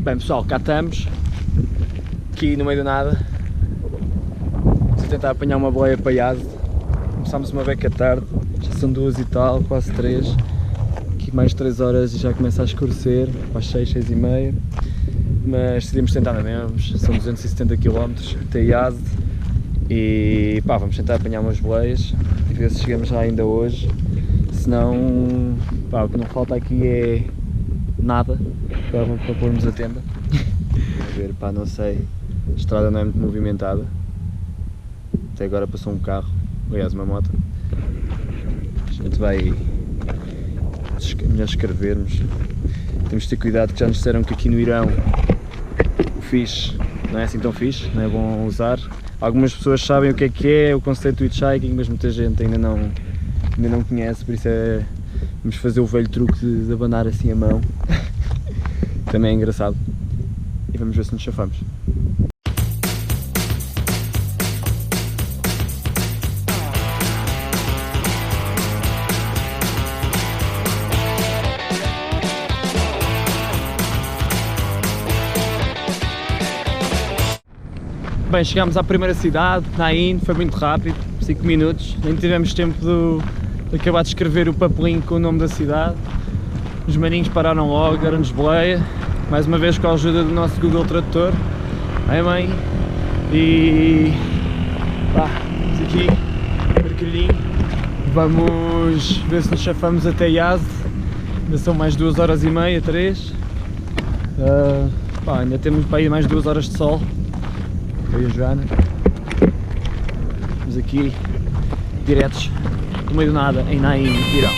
Bem pessoal, cá estamos, aqui no meio do nada, vamos tentar apanhar uma boleia para Yazd. Começámos uma beca tarde, já são 2 e tal, quase 3, aqui mais 3 horas e já começa a escurecer, às 6, 6 e meia, mas decidimos tentar na mesma, são 270 km até Yazd e pá, vamos tentar apanhar umas boleias e ver se chegamos lá ainda hoje, senão pá, o que não falta aqui é nada para pormos a tenda. A ver, pá, não sei, a estrada não é muito movimentada, até agora passou um carro, aliás uma moto, a gente vai melhor escrevermos, temos de ter cuidado que já nos disseram que aqui no Irão o fixe não é assim tão fixe, não é bom usar. Algumas pessoas sabem o que é o conceito do hitchhiking, mas muita gente ainda não conhece, por isso vamos fazer o velho truque de abanar assim a mão. Também é engraçado. E vamos ver se nos chafamos. Bem, chegámos à primeira cidade, Nain, foi muito rápido, 5 minutos, nem tivemos tempo de acabar de escrever o papelinho com o nome da cidade. Os maninhos pararam logo, deram-nos boleia, mais uma vez com a ajuda do nosso Google Tradutor. Ai mãe, e pá, vamos aqui, mergulhinho, vamos ver se nos chafamos até Yazd, ainda são mais 2 horas e meia, 3, pá, ainda temos para ir mais 2 horas de sol. Eu e a Joana, estamos aqui diretos no meio do nada em Nain, Irão.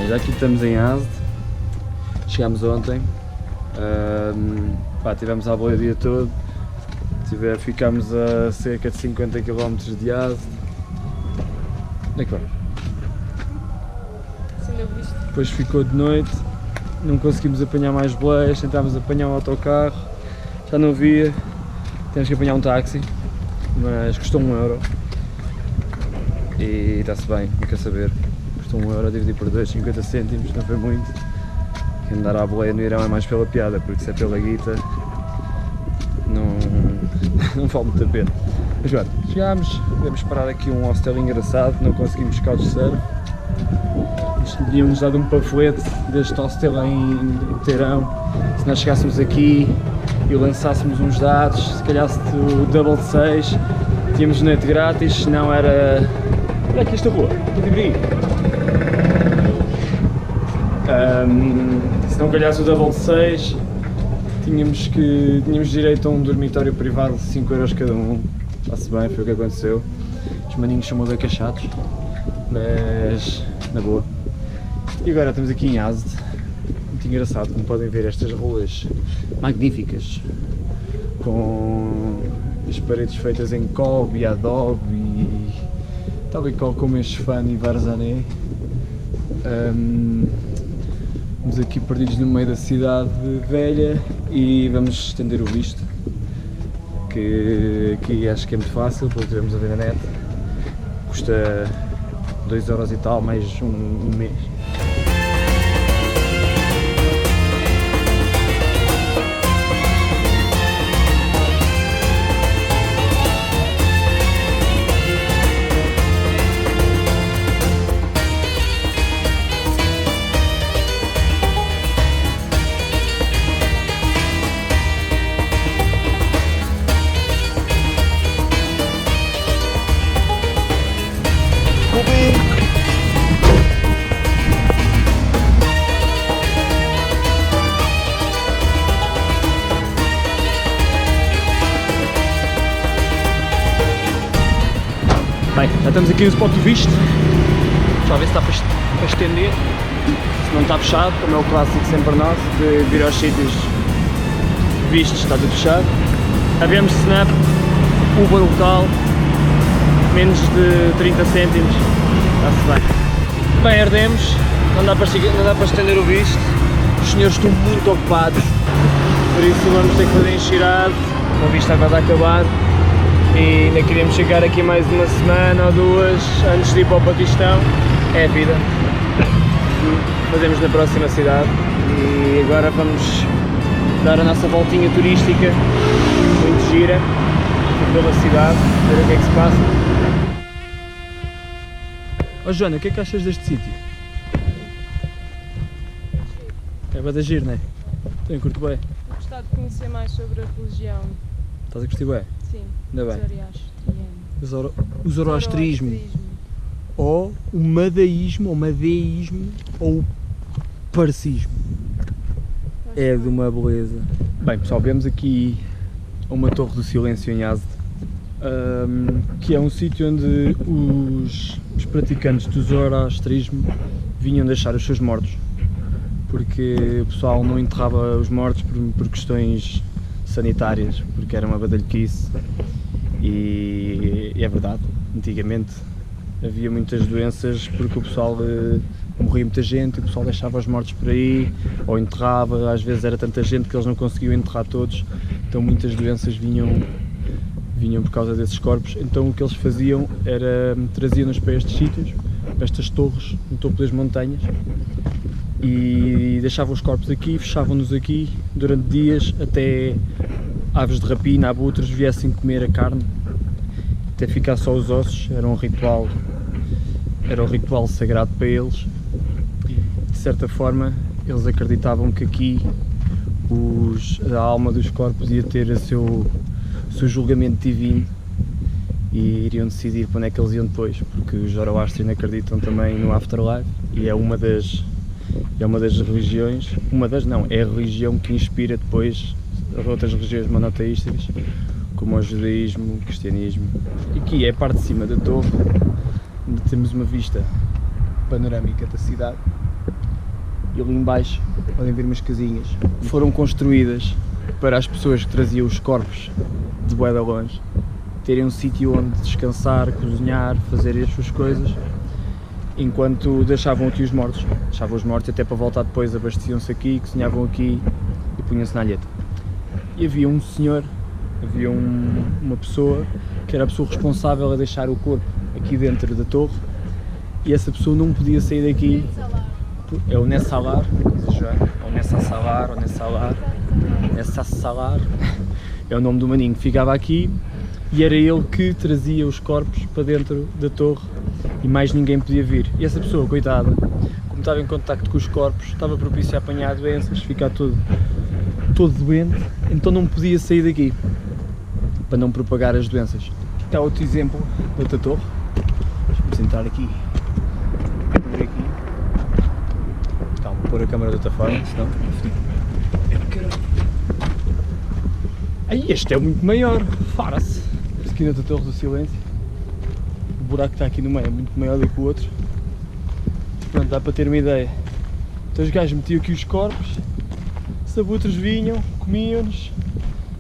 Já aqui estamos em Yazd, chegámos ontem. Pá, tivemos à boia o dia todo, ficámos a cerca de 50 km de Yazd. Onde é que vamos? Depois ficou de noite, não conseguimos apanhar mais boleias, tentámos apanhar um autocarro, já não havia, temos que apanhar um táxi, mas custou 1 euro e está-se bem, fica a saber, custou 1 euro dividido por 2, 50 cêntimos, não foi muito. Andar à boleia no Irão é mais pela piada, porque se é pela guita não vale muito a pena. Mas olha, chegámos, devemos parar aqui um hostel engraçado, não conseguimos couchsurf. Tínhamos dado um panfleto deste hostel em Teherão, se nós chegássemos aqui e lançássemos uns dados, se calhar o double 6, tínhamos noite grátis, se não era... Olha aqui esta rua, pode vir aí. Se não calhasse o double 6, tínhamos direito a um dormitório privado de 5 euros cada um. Está-se bem, foi o que aconteceu. Os maninhos são uma beca chatos, mas na boa. E agora estamos aqui em Yazd, muito engraçado, como podem ver estas ruas magníficas, com as paredes feitas em cobre e adobe, e tal e qual como este Esfahán e Varzaneh. Estamos aqui perdidos no meio da cidade velha e vamos estender o visto, que aqui acho que é muito fácil, pelo que tivemos a ver na net, custa 2 euros e tal, mais um mês. Bem, já estamos aqui no spot do visto, já ver se está para estender, se não está fechado, como é o clássico sempre nosso, de vir aos sítios vistos, está tudo fechado. Havemos Snap, Uber local, menos de 30 cêntimos, está-se bem. Bem, ardemos, não dá para estender o visto, os senhores estão muito ocupados, por isso vamos ter que fazer enxerado, o visto está quase a acabar e ainda queríamos chegar aqui mais uma semana ou duas antes de ir para o Paquistão, é a vida, fazemos na próxima cidade e agora vamos dar a nossa voltinha turística, muito gira, pela cidade, ver o que é que se passa. Ó Joana, o que é que achas deste sítio? É bué de giro, não é? Tenho curto bem. Gostava de conhecer mais sobre a religião. Estás a curtir bem? Sim. Ainda bem. O Zoroastrismo. zoroastrismo, ou o madaísmo, ou o parcismo. É de uma beleza. Bem pessoal, vemos aqui uma torre do silêncio em Yazd, que é um sítio onde os praticantes do zoroastrismo vinham deixar os seus mortos, porque o pessoal não enterrava os mortos por questões sanitárias, porque era uma badalhoquice e é verdade, antigamente havia muitas doenças porque o pessoal morria muita gente e o pessoal deixava os mortos por aí, ou enterrava, às vezes era tanta gente que eles não conseguiam enterrar todos, então muitas doenças vinham por causa desses corpos, então o que eles faziam era traziam-nos para estes sítios, para estas torres no topo das montanhas e deixavam os corpos aqui, fechavam-nos aqui durante dias até aves de rapina, abutres viessem comer a carne, até ficar só os ossos, era um ritual sagrado para eles. De certa forma eles acreditavam que aqui a alma dos corpos ia ter o seu julgamento divino e iriam decidir para onde é que eles iam depois, porque os Zoroastrianos acreditam também no afterlife e é uma das religiões, é a religião que inspira depois outras religiões monoteísticas, como o judaísmo, o cristianismo. E aqui é a parte de cima da torre, onde temos uma vista panorâmica da cidade, e ali em baixo podem ver umas casinhas. Foram construídas para as pessoas que traziam os corpos de bué de longe terem um sítio onde descansar, cozinhar, fazer as suas coisas, enquanto deixavam aqui os mortos. Deixavam os mortos até para voltar depois, abasteciam-se aqui, cozinhavam aqui e punham-se na alheta. E havia um senhor, uma pessoa que era a pessoa responsável a deixar o corpo aqui dentro da torre, e essa pessoa não podia sair daqui. É o Nessalar, ou Nessalar, é o nome do maninho que ficava aqui, e era ele que trazia os corpos para dentro da torre e mais ninguém podia vir. E essa pessoa, coitada, como estava em contacto com os corpos, estava propício a apanhar doenças, ficar todo doente, então não podia sair daqui para não propagar as doenças. Aqui está outro exemplo de outra torre. Vamos entrar aqui. Calma, vou pôr a câmera de outra forma, senão. Aí, este é muito maior, fara-se. Aqui na outra torre do silêncio. O buraco que está aqui no meio é muito maior do que o outro. Pronto, dá para ter uma ideia. Então os gajos metiam aqui os corpos, os abutres vinham, comiam-nos,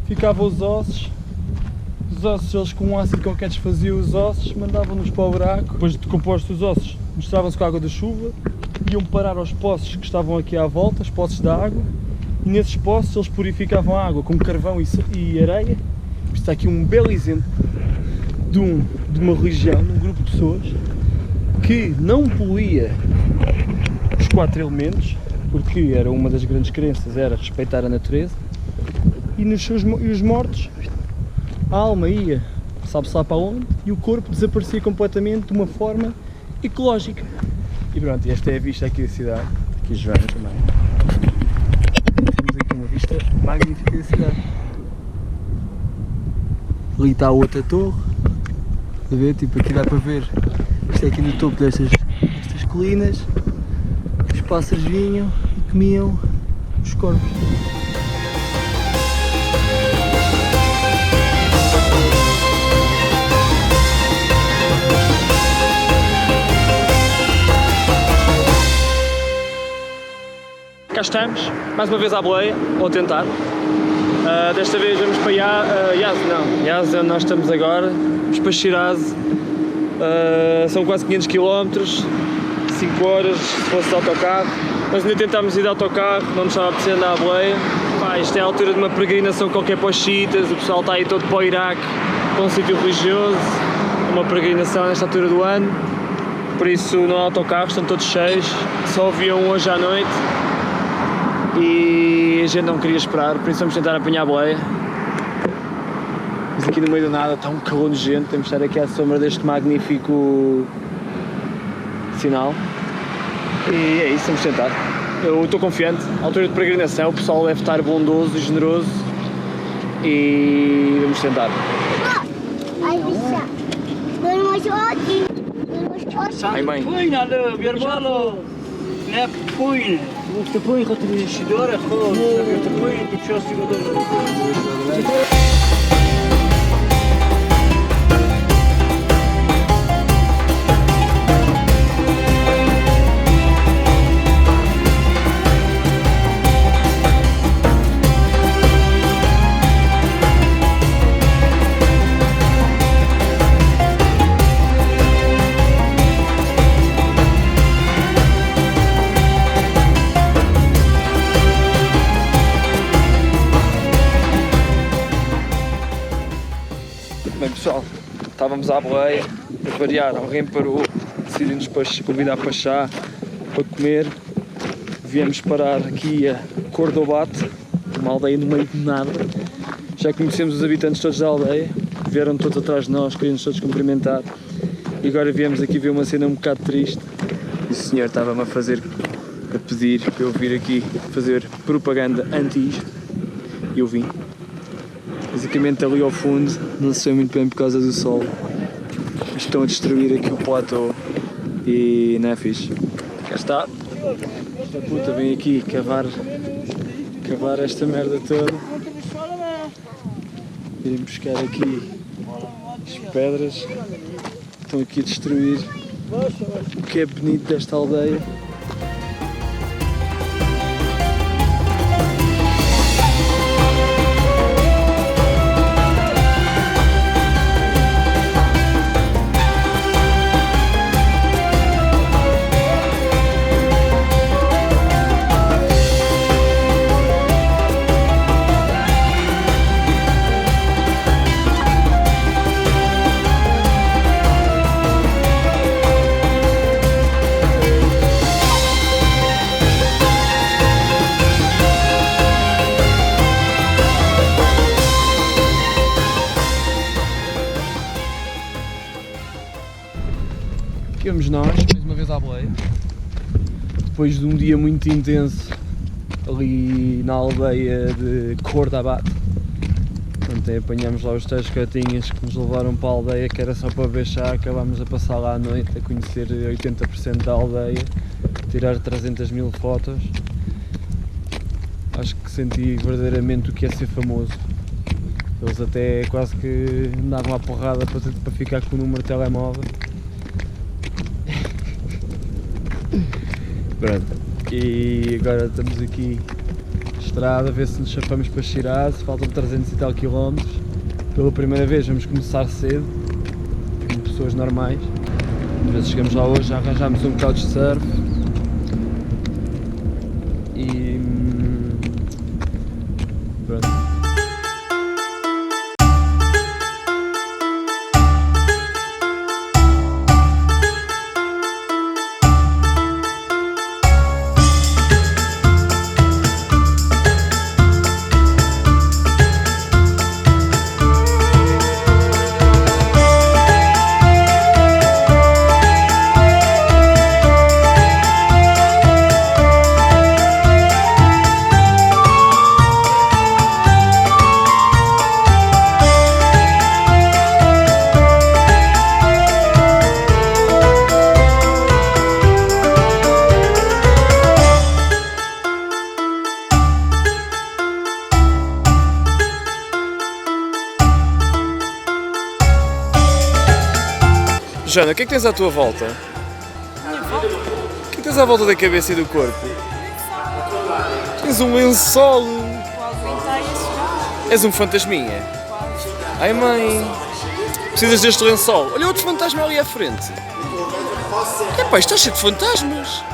ficavam os ossos eles com um ácido qualquer desfaziam os ossos, mandavam-nos para o buraco, depois de decompostos os ossos, misturavam-se com a água da chuva, iam parar aos poços que estavam aqui à volta, os poços da água, e nesses poços eles purificavam a água com carvão e areia. Isto está aqui um belo exemplo de uma religião, de um grupo de pessoas que não poluía os 4 elementos, porque era uma das grandes crenças, era respeitar a natureza, e os mortos, a alma ia, sabe-se lá para onde, e o corpo desaparecia completamente de uma forma ecológica. E pronto, esta é a vista aqui da cidade, aqui a Joana também. Temos aqui uma vista magnífica da cidade. Ali está a outra torre, a ver, tipo aqui dá para ver, isto é aqui no topo destas colinas, os pássaros vinham e comiam os corpos. Cá estamos, mais uma vez à boleia, ou a tentar. Desta vez vamos para Yazd é onde nós estamos agora, vamos para Shiraz, são quase 500 km, 5 horas se fosse de autocarro, mas ainda tentámos ir de autocarro, não nos estava a precisar andar à boleia. Pá, isto é a altura de uma peregrinação qualquer para os xiitas, o pessoal está aí todo para o Iraque, para um sítio religioso, uma peregrinação nesta altura do ano, por isso não há autocarros, estão todos cheios, só havia um hoje à noite e a gente não queria esperar, por isso vamos tentar apanhar a boleia. Mas aqui no meio do nada está um calor nojento, temos de estar aqui à sombra deste magnífico sinal e é isso, vamos tentar. Eu estou confiante, à altura de peregrinação o pessoal deve estar bondoso e generoso e vamos tentar. Ai mãe. Půjne, ale běrbalo, ne půjne. Můžete půjne, chodit ještě do recho, neběte půjne, tu části vodu. Bem pessoal, estávamos à boleia, a variar, alguém parou, decidiu-nos convidar para chá, para comer. Viemos parar aqui a Cordobate, uma aldeia no meio de nada. Já conhecemos os habitantes todos da aldeia, vieram todos atrás de nós, queriam-nos todos cumprimentar. E agora viemos aqui ver uma cena um bocado triste. E o senhor estava-me a pedir para eu vir aqui fazer propaganda anti isto. E eu vim. Basicamente ali ao fundo, não se vê muito bem por causa do sol, estão a destruir aqui o platô e não é fixe. Cá está, esta puta vem aqui cavar esta merda toda, irem buscar aqui as pedras, estão aqui a destruir o que é bonito desta aldeia. Aqui vamos nós, mais uma vez à boleia, depois de um dia muito intenso ali na aldeia de Cordobate. Ontem apanhamos lá os tais gatinhas que nos levaram para a aldeia, que era só para ver chá, acabámos a passar lá à noite, a conhecer 80% da aldeia, tirar 300.000 fotos. Acho que senti verdadeiramente o que é ser famoso. Eles até quase que andavam à porrada para ficar com o número de telemóvel. Pronto. E agora estamos aqui na estrada a ver se nos chafamos para Shiraz, faltam 300 e tal quilómetros. Pela primeira vez vamos começar cedo, como pessoas normais. Às vezes chegamos lá hoje, já arranjámos um couchsurf e pronto. Joana, o que é que tens à tua volta? O que é que tens à volta da cabeça e do corpo? Tens um lençol! És um fantasminha? Ai mãe! Precisas deste lençol? Olha outro fantasma ali à frente! Epá, isto está cheio de fantasmas.